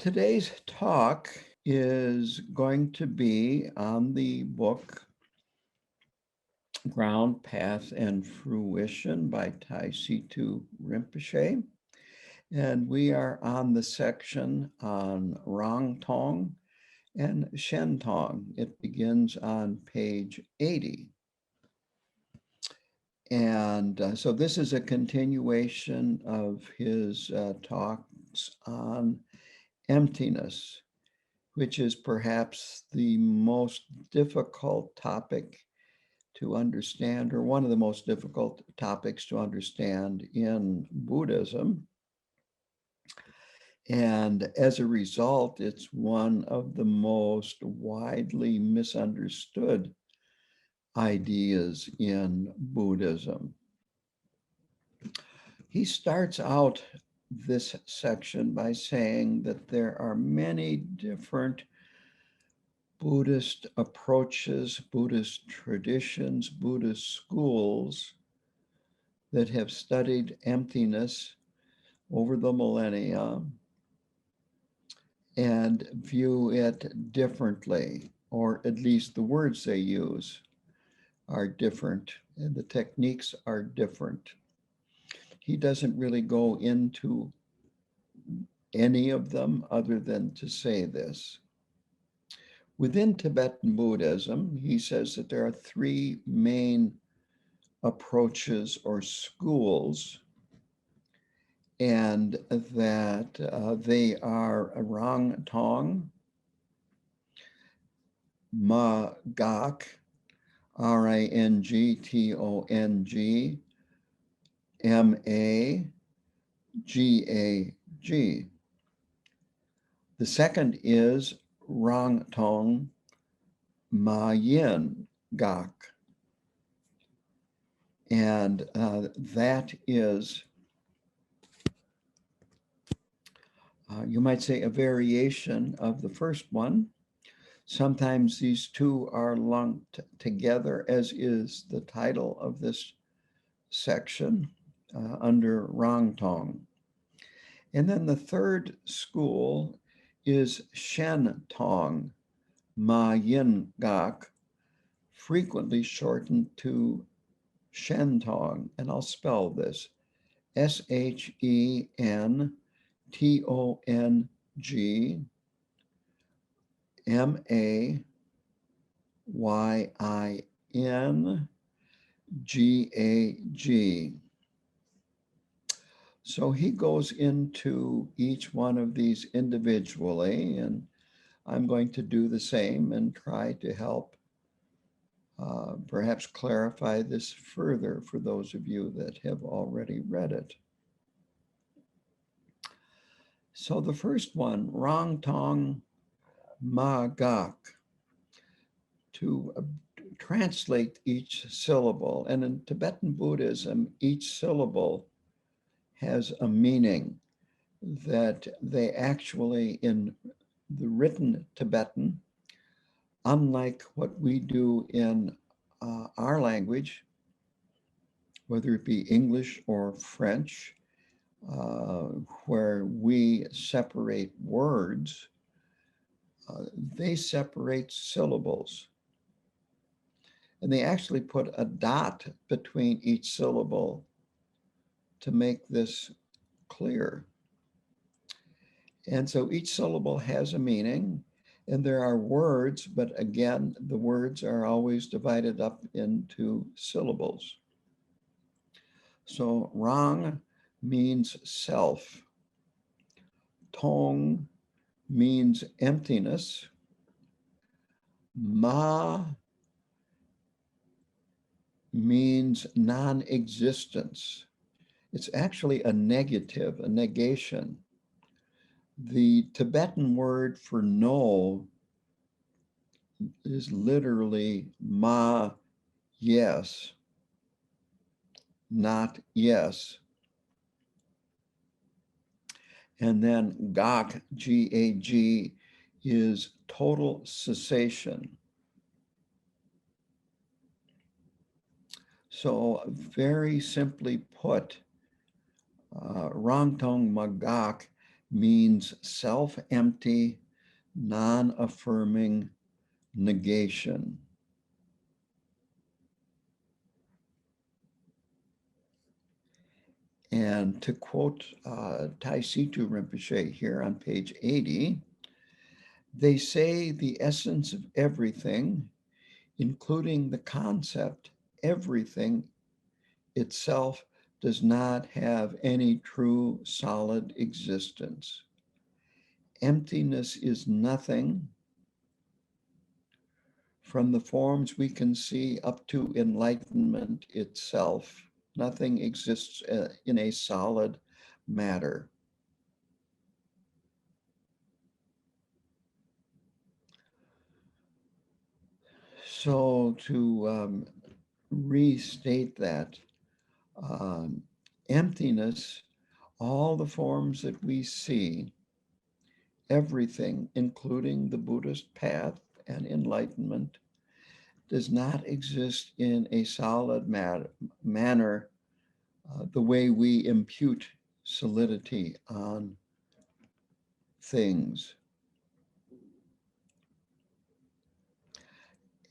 Today's talk is going to be on the book Ground, Path, and Fruition by Tai Situpa Rinpoche. And we are on the section on Rangtong and Shentong. It begins on page 80. And so this is a continuation of his talks on emptiness, which is perhaps the most difficult topic to understand, or one of the most difficult topics to understand in Buddhism. And as a result, it's one of the most widely misunderstood ideas in Buddhism. He starts out this section by saying that there are many different Buddhist approaches, Buddhist traditions, Buddhist schools that have studied emptiness over the millennia and view it differently, or at least the words they use are different and the techniques are different. He doesn't really go into any of them other than to say this. Within Tibetan Buddhism, he says that there are three main approaches or schools, and that they are Rangtong, Magak, Rangtong, Magag. The second is Rangtong, Gak. And that is, you might say, a variation of the first one. Sometimes these two are lumped together, as is the title of this section under Rangtong. And then the third school is Shentong, Gak, frequently shortened to Shentong, and I'll spell this, Shentong, Mayin, Gag. So he goes into each one of these individually, and I'm going to do the same and try to help perhaps clarify this further for those of you that have already read it. So the first one, Rangtong Magak, to translate each syllable. And in Tibetan Buddhism, each syllable has a meaning that they actually, in the written Tibetan, unlike what we do in our language, whether it be English or French, where we separate words, they separate syllables. And they actually put a dot between each syllable to make this clear. And so each syllable has a meaning, and there are words, but again, the words are always divided up into syllables. So Rang means self. Tong means emptiness. Ma means non-existence. It's actually a negative, a negation. The Tibetan word for no is literally ma, yes, not yes. And then Gak, G-A-G, is total cessation. So very simply put, Rangtong Magak means self-empty, non-affirming negation. And to quote Tai Situpa Rinpoche here on page 80, they say the essence of everything, including the concept, everything itself does not have any true solid existence. Emptiness is nothing from the forms we can see up to enlightenment itself. Nothing exists in a solid matter. So to restate that, emptiness, all the forms that we see, everything, including the Buddhist path and enlightenment, does not exist in a solid manner the way we impute solidity on things.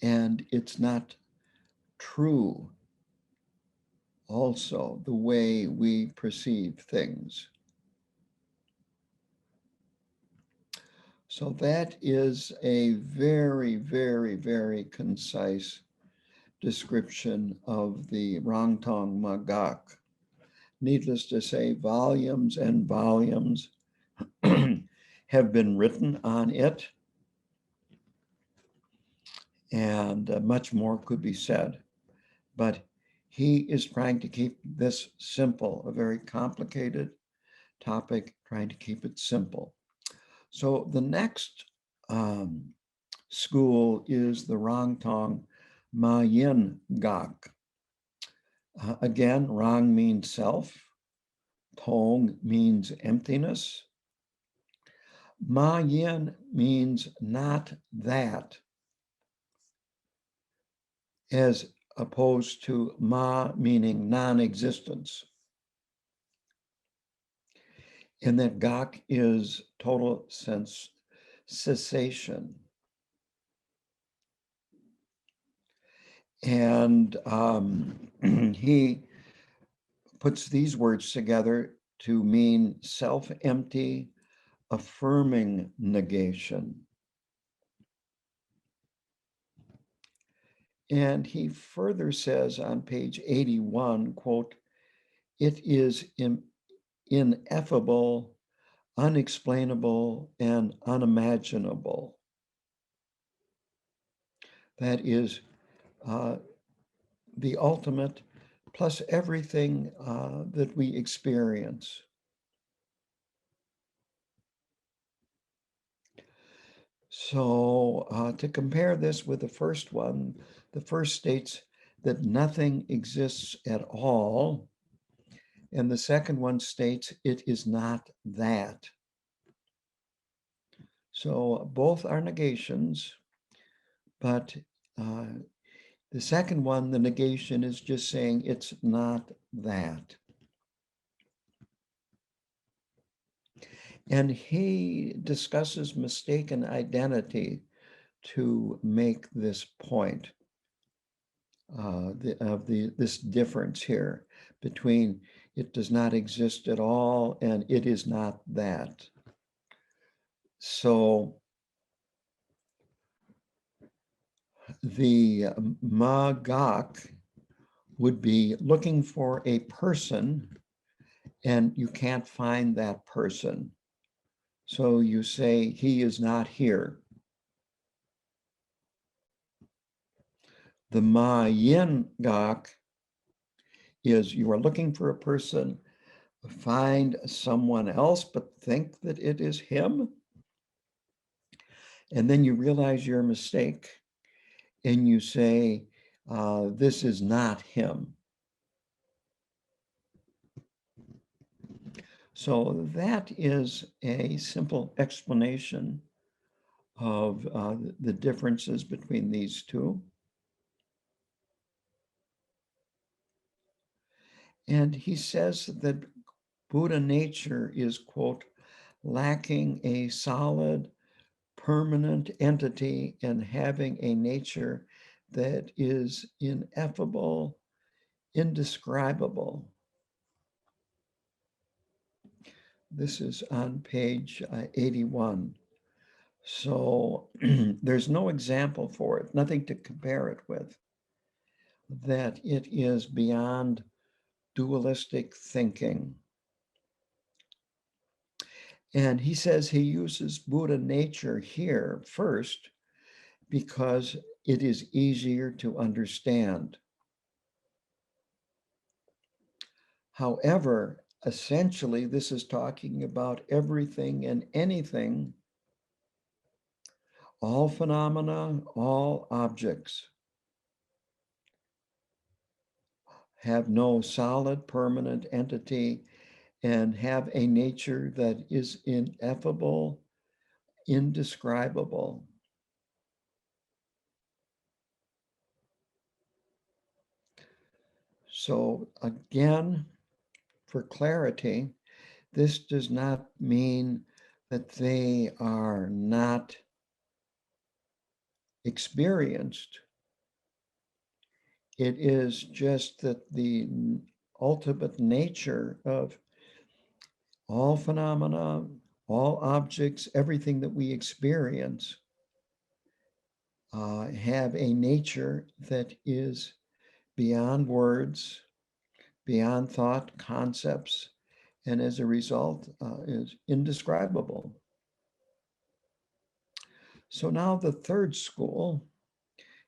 And it's not true also the way we perceive things. So that is a very, very, very concise description of the Rangtong Magak. Needless to say, volumes and volumes have been written on it, and much more could be said. But he is trying to keep this simple, a very complicated topic, trying to keep it simple. So the next school is the Rangtong Ma Yin Gak. Again, Rang means self, Tong means emptiness. Ma Yin means not that, as opposed to Ma meaning non-existence. And that Gak is total sense cessation. And he puts these words together to mean self-empty, affirming negation. And he further says on page 81, quote, "It is ineffable, unexplainable, and unimaginable." That is the ultimate plus everything that we experience. So to compare this with the first one, the first states that nothing exists at all, and the second one states it is not that. So both are negations, but the second one, the negation, is just saying it's not that. And he discusses mistaken identity to make this point this difference here between it does not exist at all and it is not that. So the Magak would be looking for a person and you can't find that person. So you say, he is not here. The Ma Yin Gak is you are looking for a person, find someone else, but think that it is him. And then you realize your mistake and you say, this is not him. So that is a simple explanation of the differences between these two. And he says that Buddha nature is, quote, lacking a solid, permanent entity and having a nature that is ineffable, indescribable. This is on page 81. So there's no example for it, nothing to compare it with, that it is beyond dualistic thinking. And he says he uses Buddha nature here first because it is easier to understand. However, essentially, this is talking about everything and anything, all phenomena, all objects have no solid, permanent entity and have a nature that is ineffable, indescribable. So again, for clarity, this does not mean that they are not experienced. It is just that the ultimate nature of all phenomena, all objects, everything that we experience have a nature that is beyond words, beyond thought concepts, and as a result is indescribable. So now the third school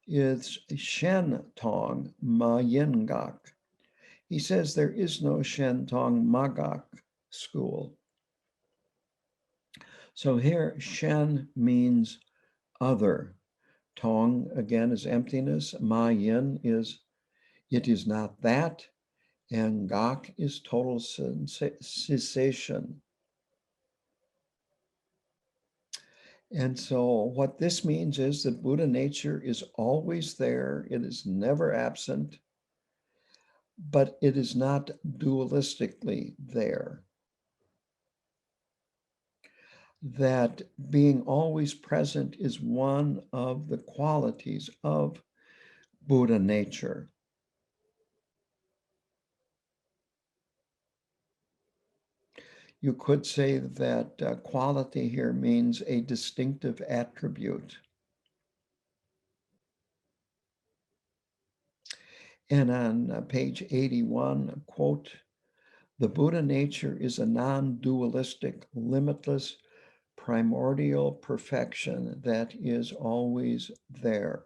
is Shentong Mayingak. He says there is no Shentong Magak school. So here Shen means other. Tong again is emptiness. Ma Yin is it is not that. And Gak is total cessation. And so what this means is that Buddha nature is always there. It is never absent, but it is not dualistically there. That being always present is one of the qualities of Buddha nature. You could say that quality here means a distinctive attribute. And on page 81, quote, the Buddha nature is a non-dualistic, limitless, primordial perfection that is always there.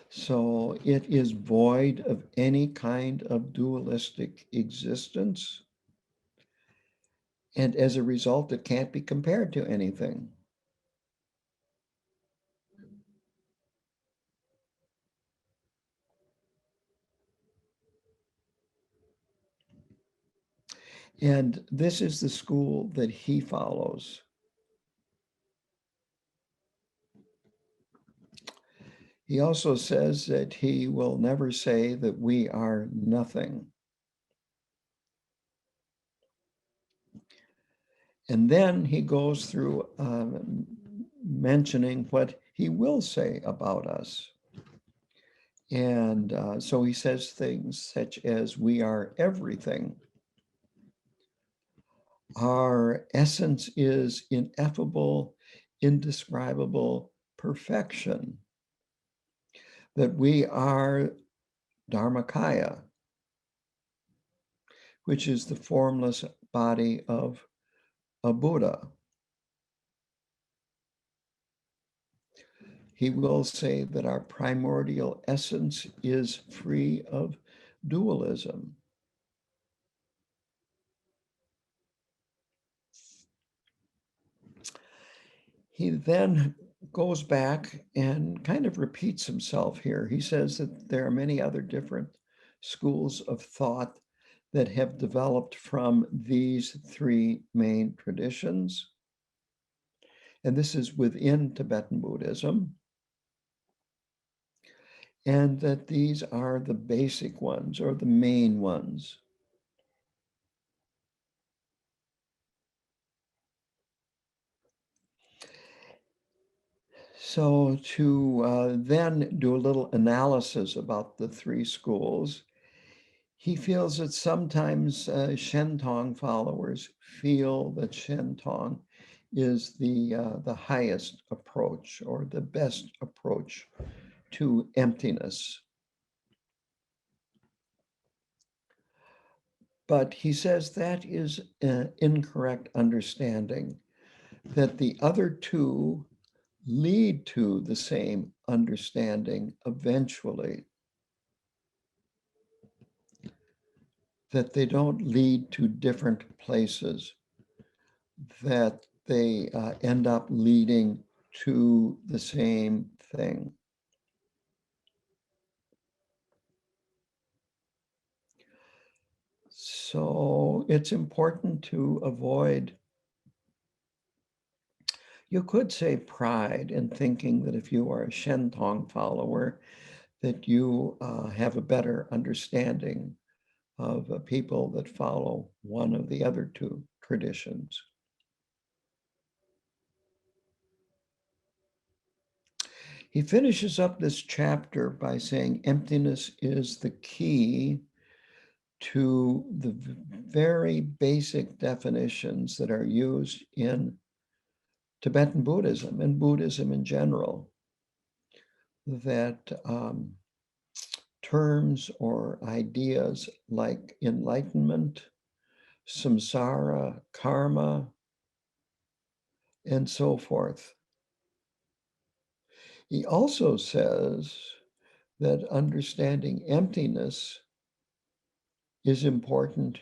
So it is void of any kind of dualistic existence. And as a result, it can't be compared to anything. And this is the school that he follows. He also says that he will never say that we are nothing. And then he goes through mentioning what he will say about us. And so he says things such as, we are everything. Our essence is ineffable, indescribable perfection. That we are Dharmakaya, which is the formless body of a Buddha. He will say that our primordial essence is free of dualism. He then goes back and kind of repeats himself here. He says that there are many other different schools of thought that have developed from these three main traditions. And this is within Tibetan Buddhism. And that these are the basic ones or the main ones. So to then do a little analysis about the three schools, he feels that sometimes Shentong followers feel that Shentong is the highest approach or the best approach to emptiness. But he says that is an incorrect understanding, that the other two lead to the same understanding eventually, that they don't lead to different places, that they end up leading to the same thing. So it's important to avoid, you could say, pride in thinking that if you are a Shentong follower, that you have a better understanding of people that follow one of the other two traditions. He finishes up this chapter by saying emptiness is the key to the very basic definitions that are used in Tibetan Buddhism and Buddhism in general, that terms or ideas like enlightenment, samsara, karma, and so forth. He also says that understanding emptiness is important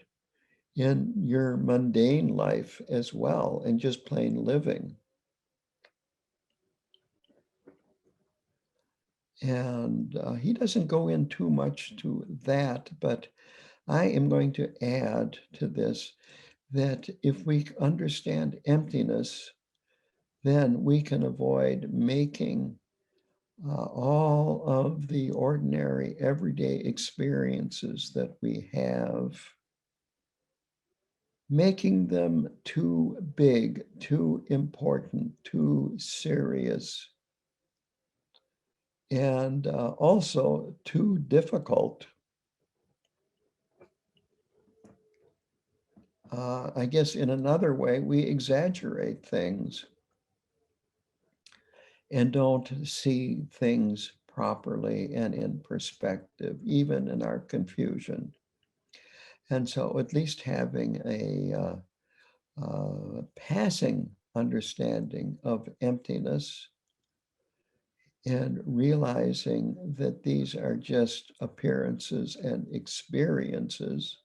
in your mundane life as well, and just plain living. And he doesn't go in too much to that, but I am going to add to this that if we understand emptiness, then we can avoid making all of the ordinary everyday experiences that we have, making them too big, too important, too serious, and also too difficult. I guess in another way, we exaggerate things and don't see things properly and in perspective, even in our confusion. And so at least having a passing understanding of emptiness and realizing that these are just appearances and experiences,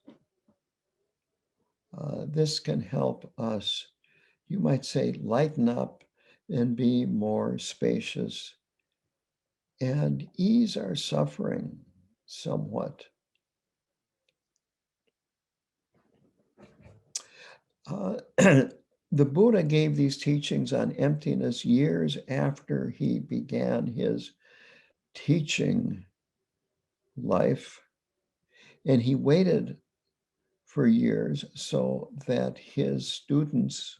this can help us, you might say, lighten up and be more spacious and ease our suffering somewhat. The Buddha gave these teachings on emptiness years after he began his teaching life, and he waited for years so that his students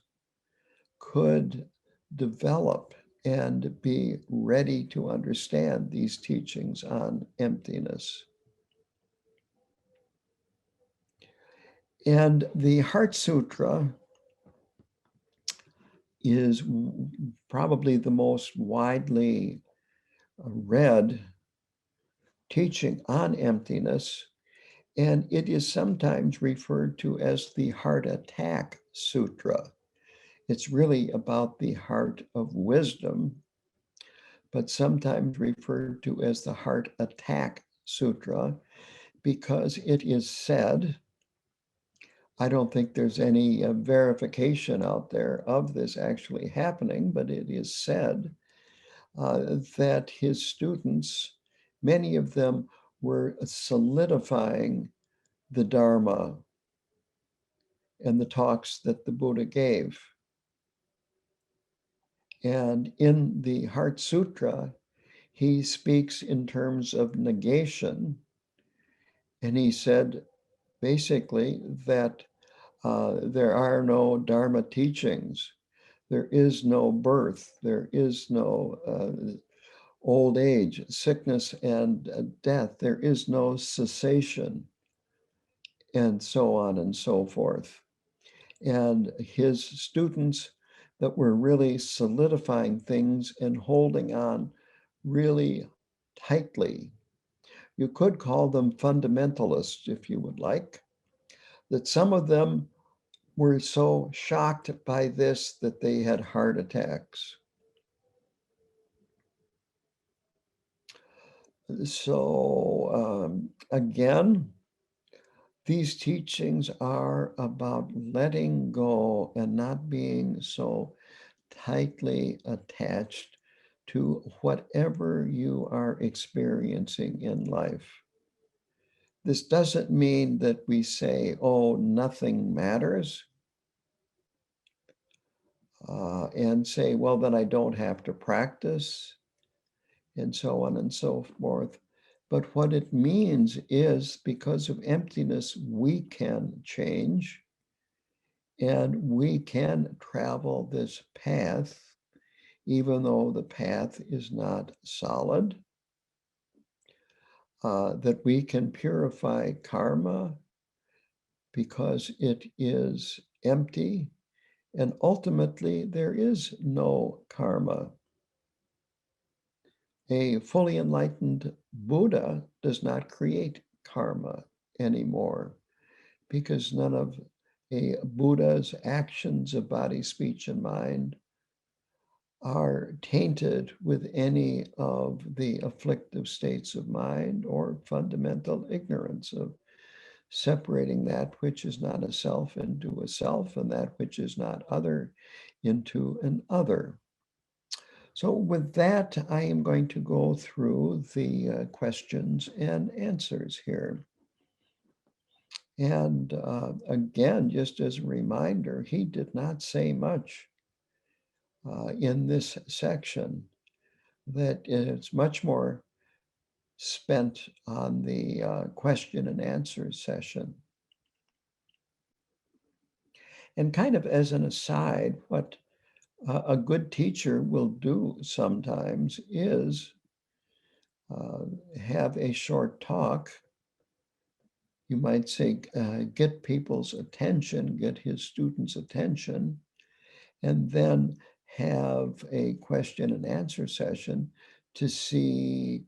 could develop and be ready to understand these teachings on emptiness. And the Heart Sutra is probably the most widely read teaching on emptiness, and it is sometimes referred to as the Heart Attack Sutra. It's really about the heart of wisdom, but sometimes referred to as the Heart Attack Sutra because it is said, I don't think there's any verification out there of this actually happening, but it is said that his students, many of them were solidifying the Dharma and the talks that the Buddha gave. And in the Heart Sutra, he speaks in terms of negation. And he said basically that there are no Dharma teachings. There is no birth. There is no old age, sickness, and death. There is no cessation, and so on and so forth. And his students that were really solidifying things and holding on really tightly. You could call them fundamentalists if you would like, that some of them were so shocked by this that they had heart attacks. So again, these teachings are about letting go and not being so tightly attached to whatever you are experiencing in life. This doesn't mean that we say, oh, nothing matters, and say, well, then I don't have to practice, and so on and so forth. But what it means is because of emptiness, we can change and we can travel this path, even though the path is not solid, that we can purify karma because it is empty. And ultimately, there is no karma. A fully enlightened Buddha does not create karma anymore because none of a Buddha's actions of body, speech, and mind are tainted with any of the afflictive states of mind or fundamental ignorance of separating that which is not a self into a self and that which is not other into an other. So with that, I am going to go through the questions and answers here. And again, just as a reminder, he did not say much in this section, that it's much more spent on the question and answer session. And kind of as an aside, what a good teacher will do sometimes is have a short talk. You might say, get people's attention, get his students' attention, and then have a question and answer session to see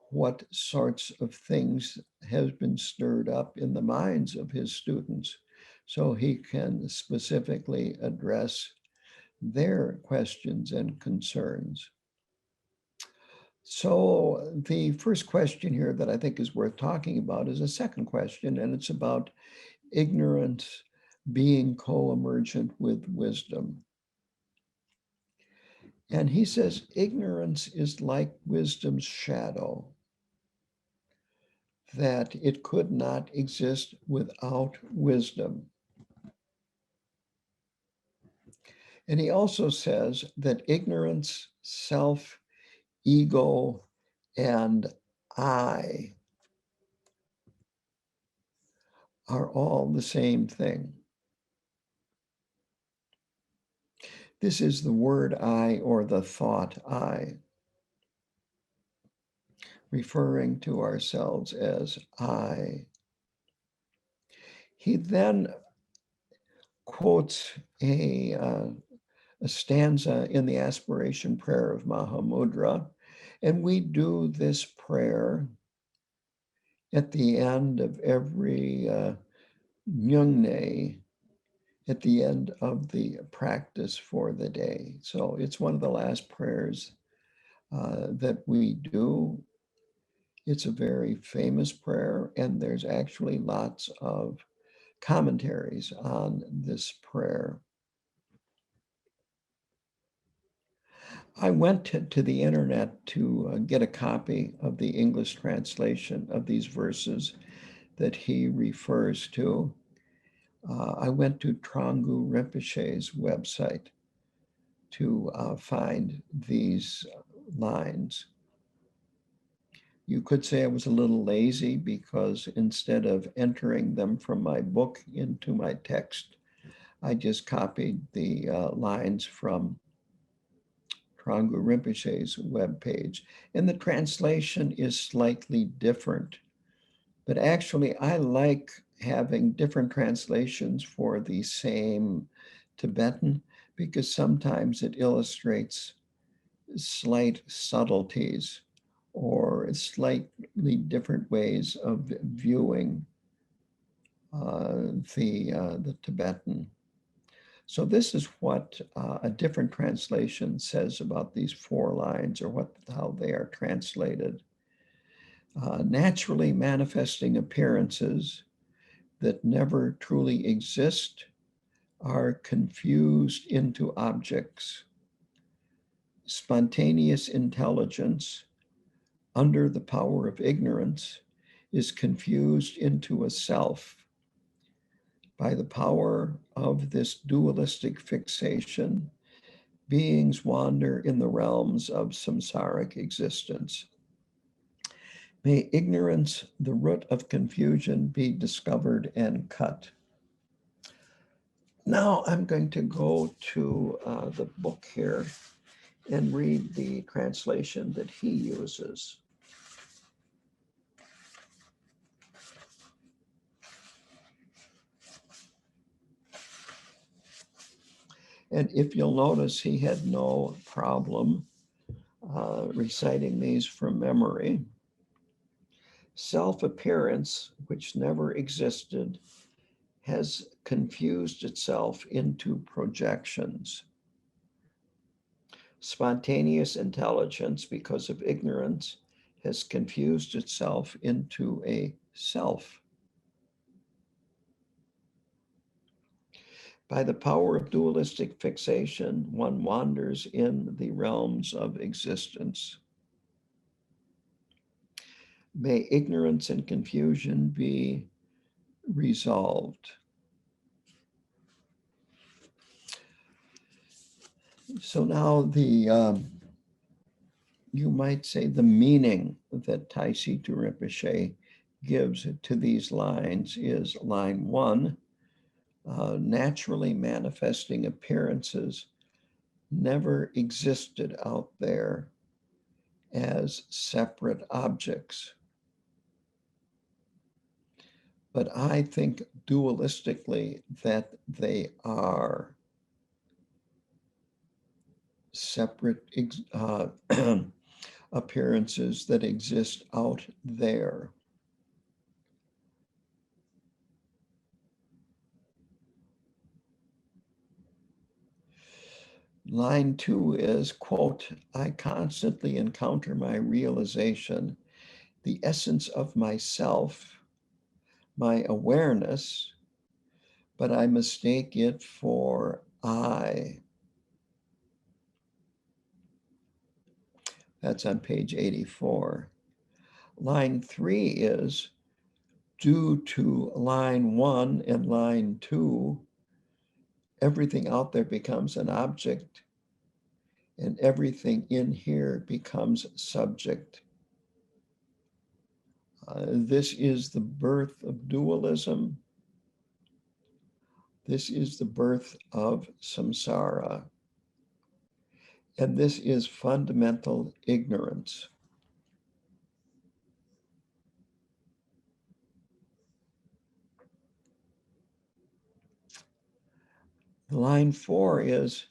what sorts of things have been stirred up in the minds of his students so he can specifically address their questions and concerns. So the first question here that I think is worth talking about is a second question, and it's about ignorance being co-emergent with wisdom. And he says, ignorance is like wisdom's shadow, that it could not exist without wisdom. And he also says that ignorance, self, ego, and I are all the same thing. This is the word I or the thought I, referring to ourselves as I. He then quotes a stanza in the aspiration prayer of Mahamudra, and we do this prayer at the end of every Nyungne, at the end of the practice for the day. So it's one of the last prayers that we do. It's a very famous prayer, and there's actually lots of commentaries on this prayer. I went to the internet to get a copy of the English translation of these verses that he refers to. I went to Trungpa Rinpoche's website to find these lines. You could say I was a little lazy because instead of entering them from my book into my text, I just copied the lines from Trungpa Rinpoche's webpage, and the translation is slightly different. But actually, I like having different translations for the same Tibetan because sometimes it illustrates slight subtleties or slightly different ways of viewing the Tibetan. So this is what a different translation says about these 4 lines, or how they are translated. Naturally manifesting appearances that never truly exist are confused into objects. Spontaneous intelligence, under the power of ignorance, is confused into a self. By the power of this dualistic fixation, beings wander in the realms of samsaric existence. May ignorance, the root of confusion, be discovered and cut. Now I'm going to go to the book here and read the translation that he uses. And if you'll notice, he had no problem reciting these from memory. Self-appearance, which never existed, has confused itself into projections. Spontaneous intelligence, because of ignorance, has confused itself into a self. By the power of dualistic fixation, one wanders in the realms of existence. May ignorance and confusion be resolved. So now you might say the meaning that Tai Situpa Rinpoche gives to these lines is line 1, naturally manifesting appearances never existed out there as separate objects. But I think dualistically that they are separate appearances that exist out there. Line 2 is, quote, I constantly encounter my realization, the essence of myself, my awareness, but I mistake it for I. That's on page 84. Line 3 is, due to line 1 and line 2, everything out there becomes an object, and everything in here becomes subject. This is the birth of dualism. This is the birth of samsara. And this is fundamental ignorance. Line 4 is,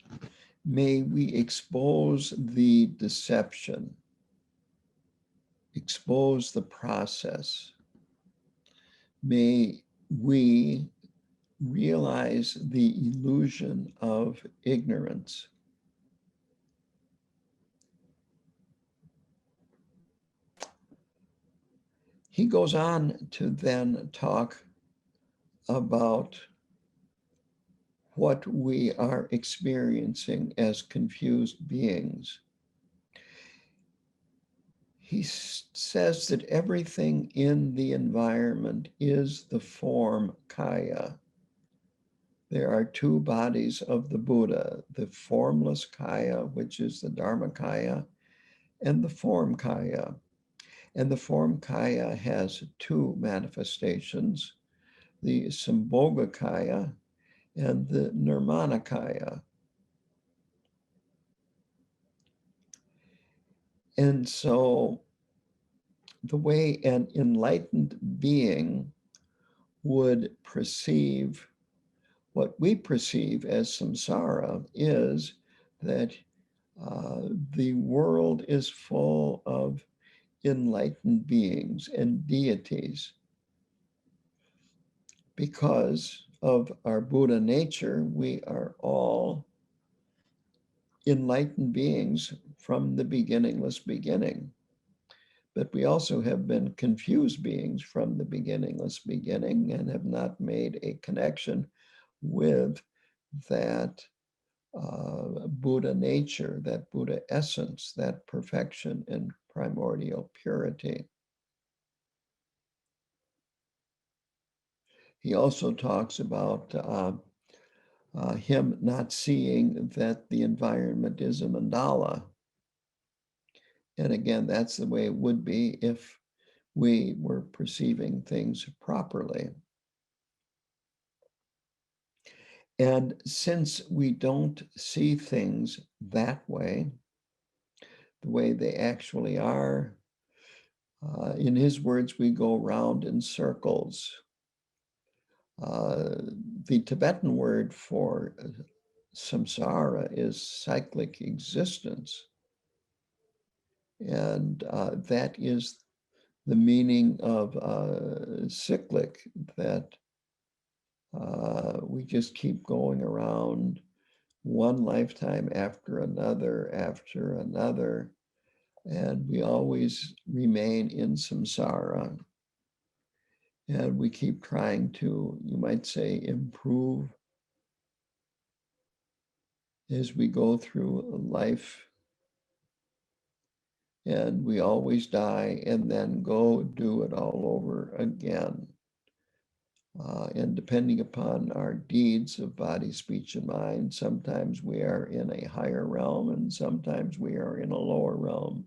may we expose the deception, expose the process. May we realize the illusion of ignorance. He goes on to then talk about what we are experiencing as confused beings. He says that everything in the environment is the form kaya. There are 2 bodies of the Buddha, the formless kaya, which is the Dharmakaya, and the form kaya. And the form kaya has 2 manifestations, the Sambhoga kaya and the Nirmanakaya. And so the way an enlightened being would perceive what we perceive as samsara is that the world is full of enlightened beings and deities. Because of our Buddha nature, we are all enlightened beings from the beginningless beginning. But we also have been confused beings from the beginningless beginning and have not made a connection with that Buddha nature, that Buddha essence, that perfection and primordial purity. He also talks about him not seeing that the environment is a mandala. And again, that's the way it would be if we were perceiving things properly. And since we don't see things that way, the way they actually are, in his words, we go round in circles. The Tibetan word for samsara is cyclic existence. And that is the meaning of cyclic, that we just keep going around one lifetime after another, and we always remain in samsara. And we keep trying to, you might say, improve as we go through life. And we always die and then go do it all over again. And depending upon our deeds of body, speech, and mind, sometimes we are in a higher realm and sometimes we are in a lower realm.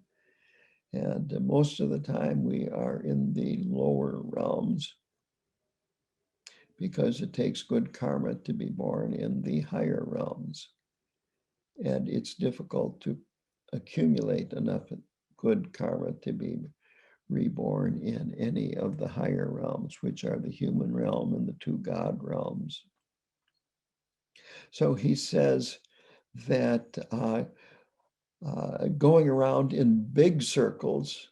And most of the time we are in the lower realms because it takes good karma to be born in the higher realms. And it's difficult to accumulate enough good karma to be reborn in any of the higher realms, which are the human realm and the two God realms. So he says that going around in big circles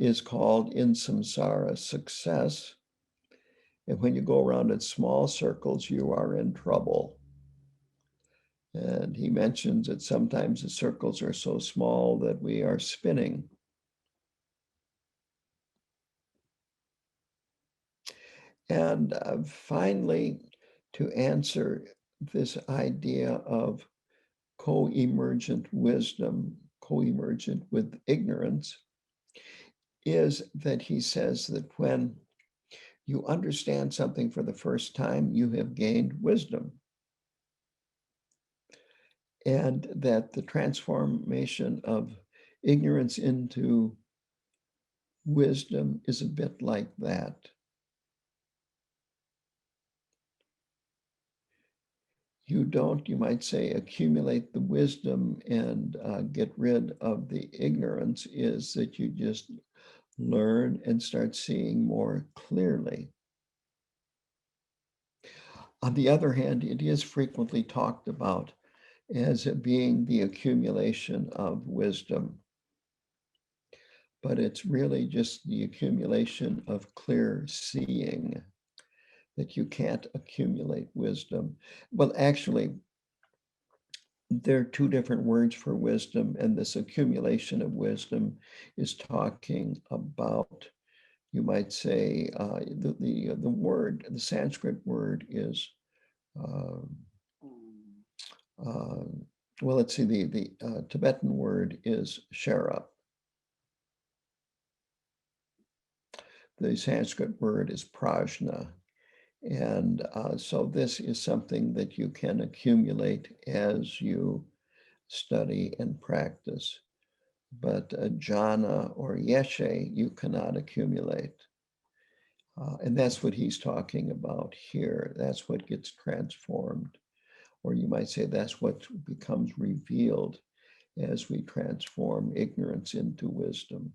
is called in samsara success. And when you go around in small circles, you are in trouble. And he mentions that sometimes the circles are so small that we are spinning. And finally, to answer this idea of co-emergent wisdom, co-emergent with ignorance, is that he says that when you understand something for the first time, you have gained wisdom. And that the transformation of ignorance into wisdom is a bit like that. You don't, you might say, accumulate the wisdom and get rid of the ignorance, is that you just learn and start seeing more clearly. On the other hand, it is frequently talked about as being the accumulation of wisdom. But it's really just the accumulation of clear seeing, that you can't accumulate wisdom. Well, actually, there are two different words for wisdom, and this accumulation of wisdom is talking about, you might say, the word, the Sanskrit word is, well, let's see, the Tibetan word is sharap. The Sanskrit word is prajna. And so this is something that you can accumulate as you study and practice. But jhana or yeshe, you cannot accumulate. And that's what he's talking about here. That's what gets transformed. Or you might say that's what becomes revealed as we transform ignorance into wisdom.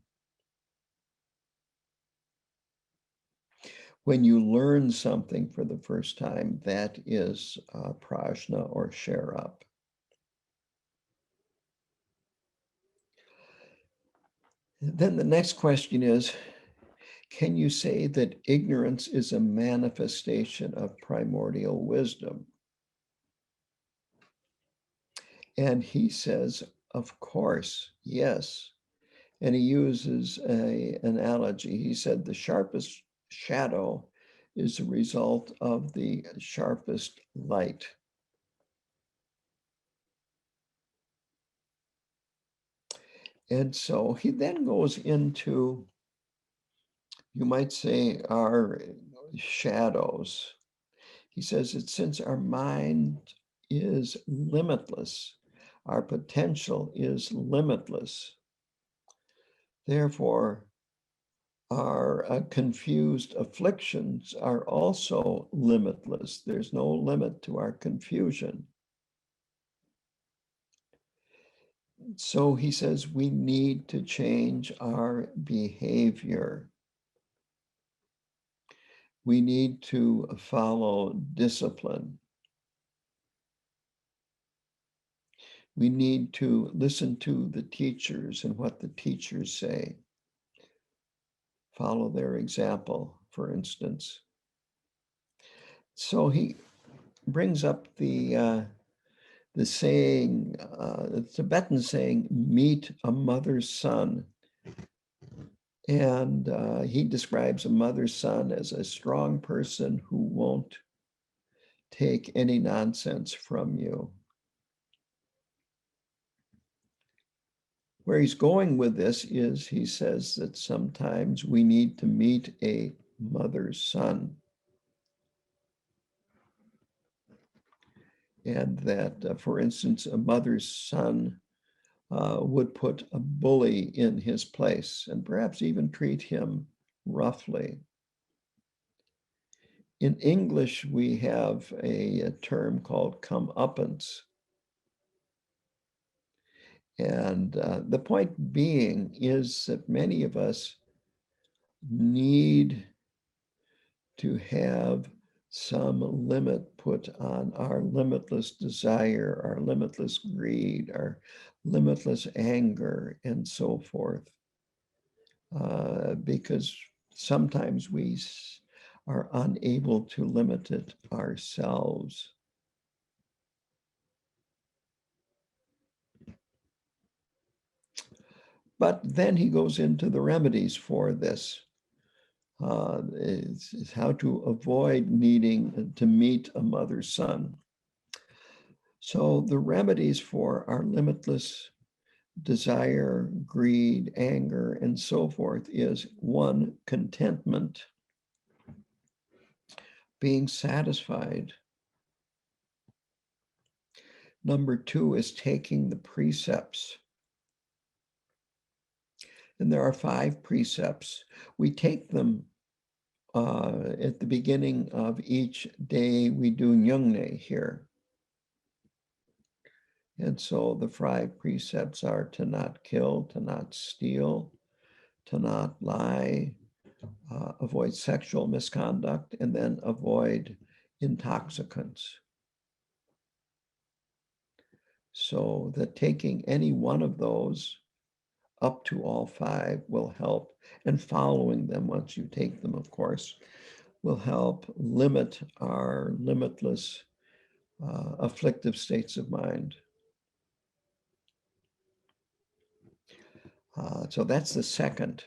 When you learn something for the first time, that is prajna or share up. Then the next question is, can you say that ignorance is a manifestation of primordial wisdom? And he says, of course, yes. And he uses an analogy. He said the sharpest shadow is a result of the sharpest light. And so he then goes into, you might say, our shadows. He says that since our mind is limitless, our potential is limitless. Therefore, our confused afflictions are also limitless. There's no limit to our confusion. So he says we need to change our behavior. We need to follow discipline. We need to listen to the teachers and what the teachers say. Follow their example, for instance. So he brings up the saying, the Tibetan saying, meet a mother's son. And he describes a mother's son as a strong person who won't take any nonsense from you. Where he's going with this is he says that sometimes we need to meet a mother's son. And that, for instance, a mother's son would put a bully in his place and perhaps even treat him roughly. In English, we have a term called comeuppance. And the point being is that many of us need to have some limit put on our limitless desire, our limitless greed, our limitless anger, and so forth. Because sometimes we are unable to limit it ourselves. But then he goes into the remedies for this. It's how to avoid needing to meet a mother's son. So the remedies for our limitless desire, greed, anger, and so forth is one, contentment, being satisfied. Number two is taking the precepts. And there are 5 precepts. We take them at the beginning of each day. We do Nyungne here. And so the 5 precepts are to not kill, to not steal, to not lie, avoid sexual misconduct, and then avoid intoxicants. So that taking any one of those up to all 5 will help, and following them once you take them, of course, will help limit our limitless afflictive states of mind. So that's the second.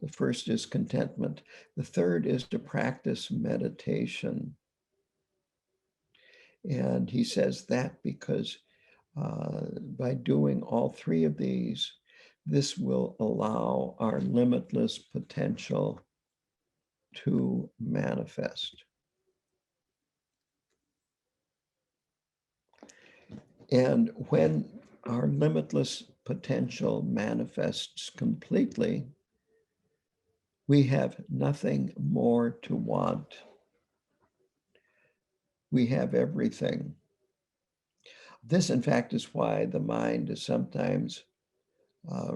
The first is contentment. The third is to practice meditation. And he says that because by doing all 3 of these, this will allow our limitless potential to manifest. And when our limitless potential manifests completely, We have nothing more to want. We have everything. This, in fact, is why the mind is sometimes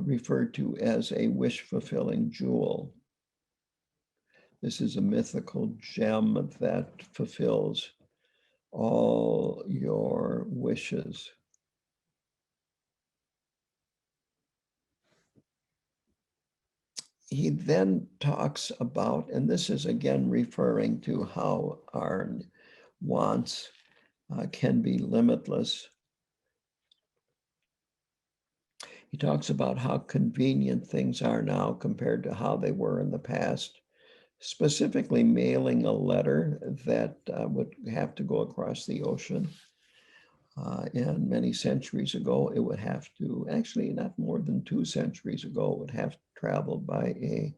referred to as a wish-fulfilling jewel. This is a mythical gem that fulfills all your wishes. He then talks about, and this is again referring to how our wants can be limitless. He talks about how convenient things are now compared to how they were in the past, specifically mailing a letter that would have to go across the ocean. And many centuries ago, it would have to, actually not more than 2 centuries ago, it would have to travel by a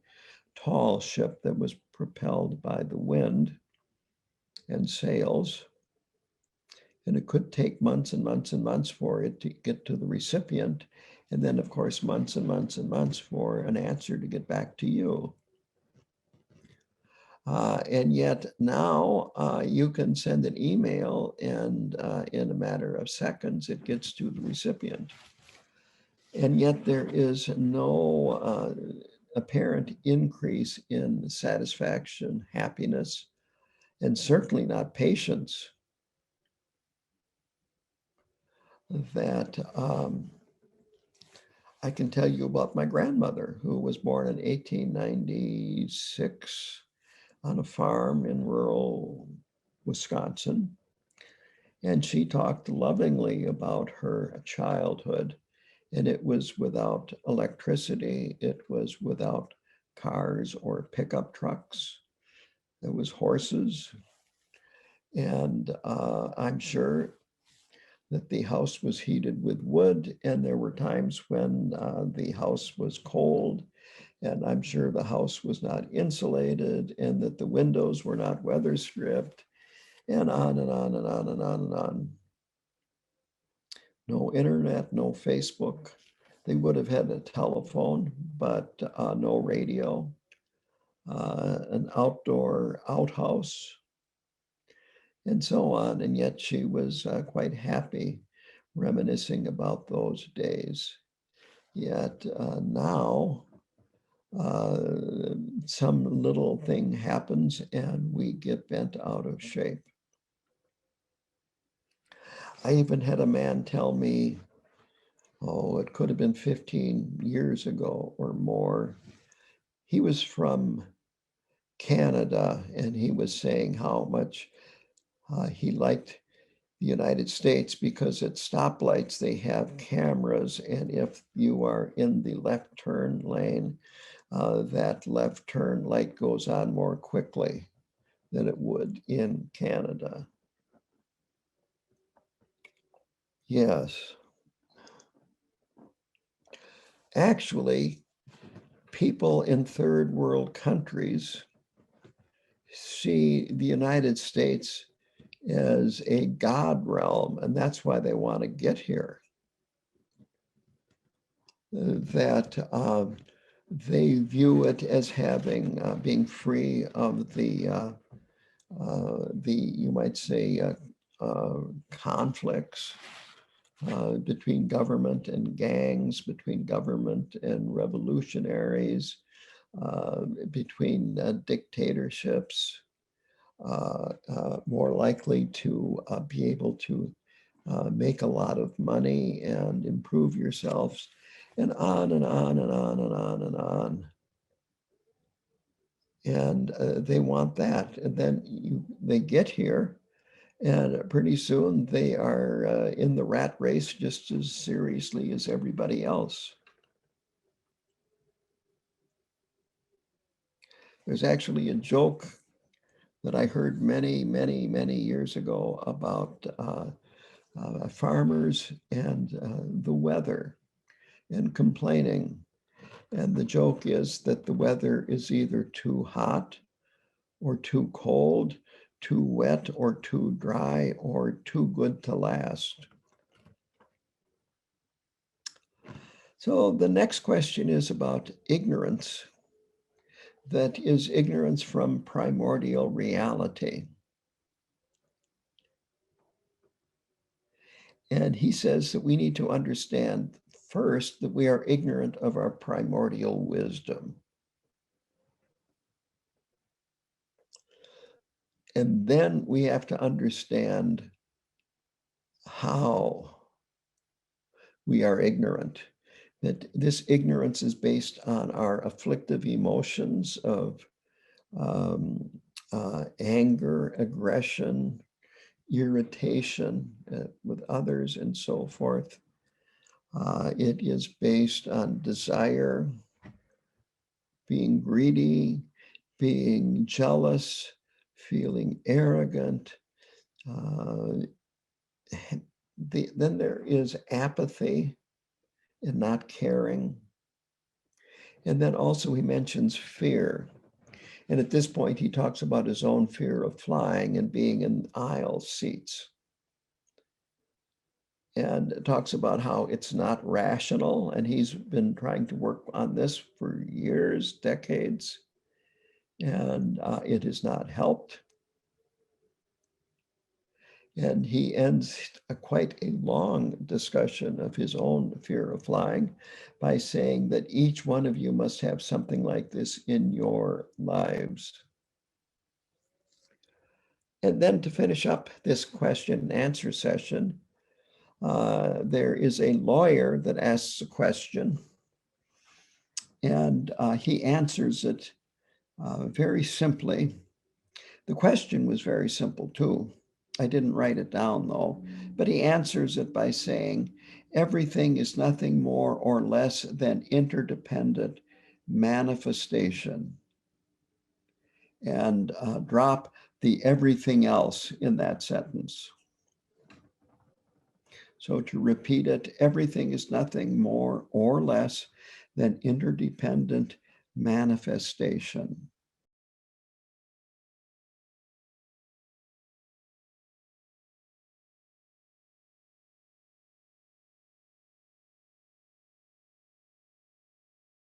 tall ship that was propelled by the wind and sails. And it could take months and months and months for it to get to the recipient. And then, of course, months and months and months for an answer to get back to you. And yet now you can send an email and in a matter of seconds, it gets to the recipient. And yet there is no apparent increase in satisfaction, happiness, and certainly not patience that I can tell you about my grandmother, who was born in 1896 on a farm in rural Wisconsin. And she talked lovingly about her childhood. And it was without electricity. It was without cars or pickup trucks. There was horses. And I'm sure that the house was heated with wood. And there were times when the house was cold. And I'm sure the house was not insulated and that the windows were not weather stripped, and on and on and on and on and on. No internet, no Facebook. They would have had a telephone, but no radio, an outdoor outhouse, and so on. And yet she was quite happy reminiscing about those days. Yet now, some little thing happens and we get bent out of shape. I even had a man tell me, oh, it could have been 15 years ago or more. He was from Canada and he was saying how much he liked the United States because at stoplights they have cameras, and if you are in the left turn lane, that left turn light goes on more quickly than it would in Canada. Yes. Actually, people in third world countries see the United States as a God realm, and that's why they want to get here. That they view it as having, being free of the you might say, conflicts between government and gangs, between government and revolutionaries, between dictatorships, more likely to be able to make a lot of money and improve yourselves, and on and on and on and on and on. And they want that. And then they get here, and pretty soon they are in the rat race just as seriously as everybody else. There's actually a joke that I heard many, many, many years ago about farmers and the weather and complaining. And the joke is that the weather is either too hot or too cold, too wet or too dry, or too good to last. So the next question is about ignorance. that is ignorance from primordial reality. And he says that we need to understand first that we are ignorant of our primordial wisdom. And then we have to understand how we are ignorant. That this ignorance is based on our afflictive emotions of anger, aggression, irritation with others, and so forth. It is based on desire, being greedy, being jealous, feeling arrogant. Then there is apathy and not caring. And then also he mentions fear. And at this point, he talks about his own fear of flying and being in aisle seats. And talks about how it's not rational. And he's been trying to work on this for years, decades. And it has not helped. And he ends quite a long discussion of his own fear of flying by saying that each one of you must have something like this in your lives. And then to finish up this question and answer session, there is a lawyer that asks a question, and he answers it very simply. The question was very simple too. I didn't write it down though, but he answers it by saying, everything is nothing more or less than interdependent manifestation. And drop the everything else in that sentence. So to repeat it, everything is nothing more or less than interdependent manifestation.